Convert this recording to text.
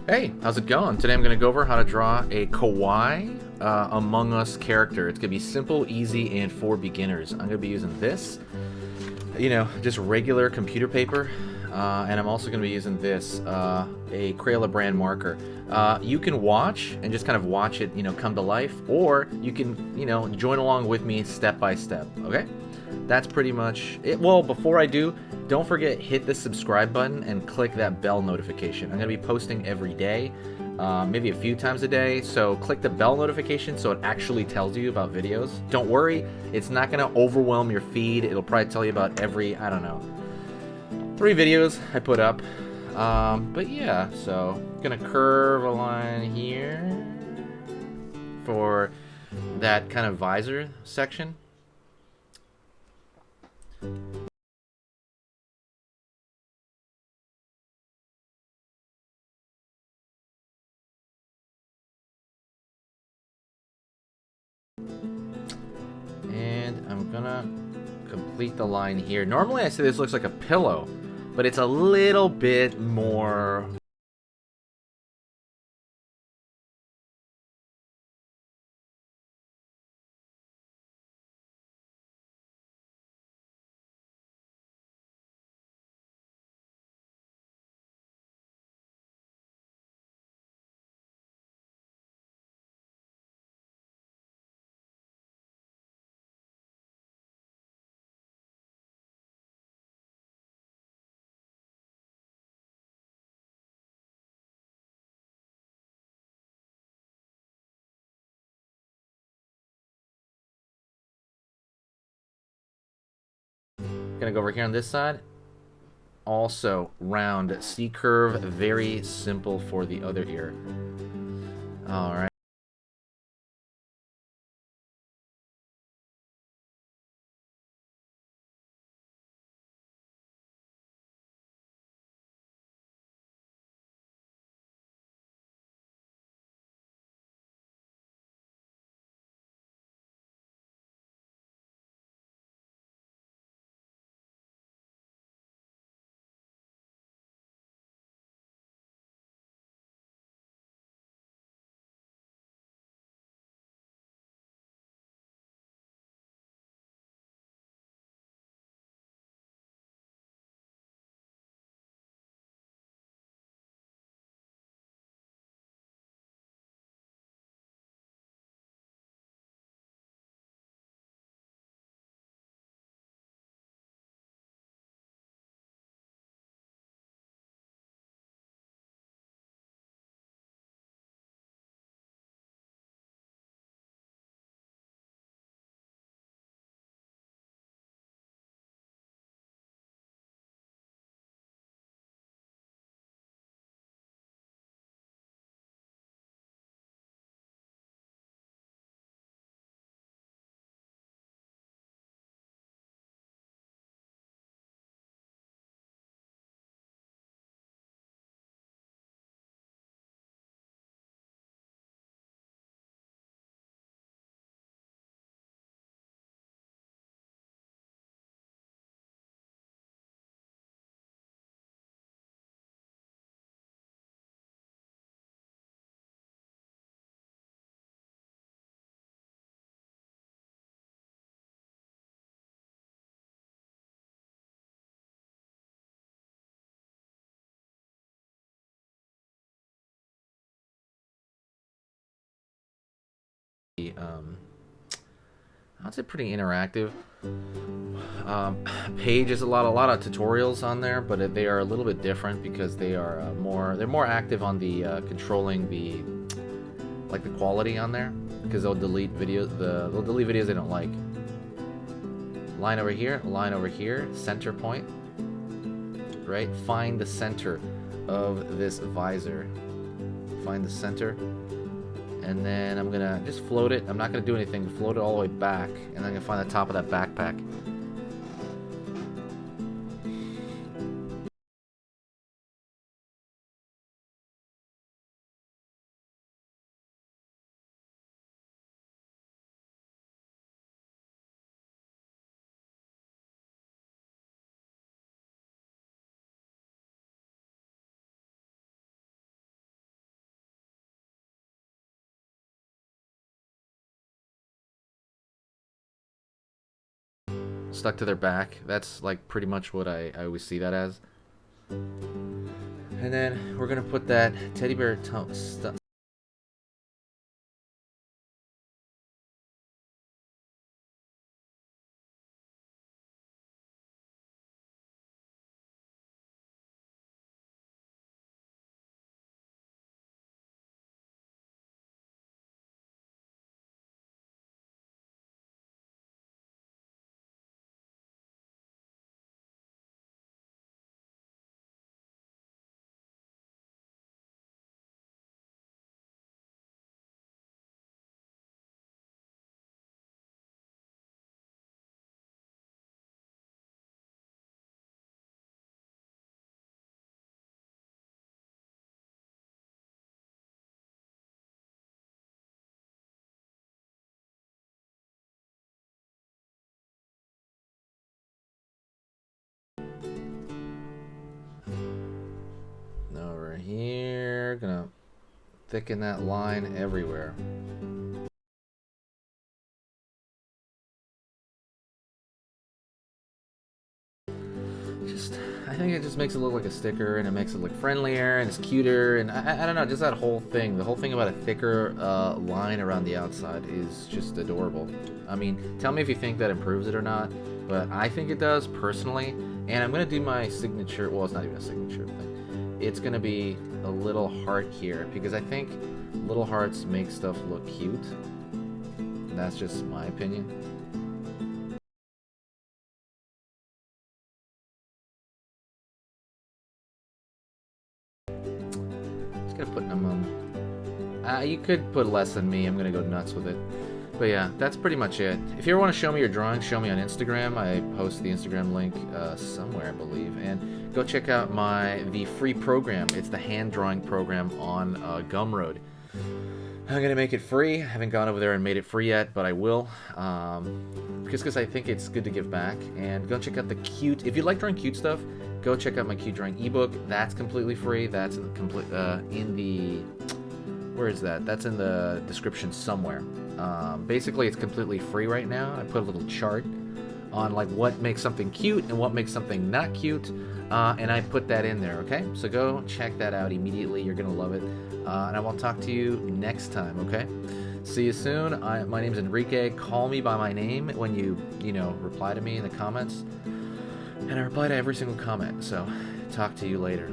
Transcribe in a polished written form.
Hey, how's it going? Today I'm going to go over how to draw a kawaii Among Us character. It's going to be simple, easy, and for beginners. I'm going to be using this, just regular computer paper, and I'm also going to be using this, a Crayola brand marker. You can watch and just kind of watch it, come to life, or you can, join along with me step by step, okay? That's pretty much it. Well, before I do, don't forget hit the subscribe button and click that bell notification. I'm going to be posting every day, maybe a few times a day, so click the bell notification so it actually tells you about videos. Don't worry, it's not going to overwhelm your feed. It'll probably tell you about every, I don't know, 3 videos I put up. But yeah, so I'm going to curve a line here for that kind of visor section. And I'm gonna complete the line here. Normally I say this looks like a pillow, but it's a little bit more. Gonna go over here on this side. Also round C curve, very simple for the other ear. All right. Um, I'd say pretty interactive. Page is a lot of tutorials on there, but they are a little bit different because they are they're more active on the controlling the quality on there, because they'll delete videos they don't like. Line over here, center point, right? Find the center of this visor. Find the center, and then I'm gonna just float it. I'm not gonna do anything. Float it all the way back, and then I'm gonna find the top of that backpack. stuck to their back. That's like pretty much what I always see that as. And then we're gonna put that teddy bear over here. Gonna thicken that line everywhere. I think it just makes it look like a sticker, and it makes it look friendlier, and it's cuter, and I don't know, just that whole thing. The whole thing about a thicker line around the outside is just adorable. I mean, tell me if you think that improves it or not, but I think it does, personally. And I'm going to do my signature, well, it's not even a signature thing. It's going to be a little heart here, because I think little hearts make stuff look cute. That's just my opinion. Putting them on. You could put less than me. I'm gonna go nuts with it. But yeah, that's pretty much it. If you ever want to show me your drawings, show me on Instagram. I post the Instagram link somewhere, I believe. And go check out the free program. It's the hand drawing program on Gumroad. I'm gonna make it free. I haven't gone over there and made it free yet, but I will. Just because I think it's good to give back. And go check out the cute. If you like drawing cute stuff, go check out my cute drawing ebook. That's completely free. That's in the where is that? That's in the description somewhere. Basically, it's completely free right now. I put a little chart on like what makes something cute and what makes something not cute, and I put that in there. Okay, so go check that out immediately. You're gonna love it, and I will talk to you next time. Okay. See you soon. My name's Enrique. Call me by my name when you reply to me in the comments. And I reply to every single comment, so talk to you later.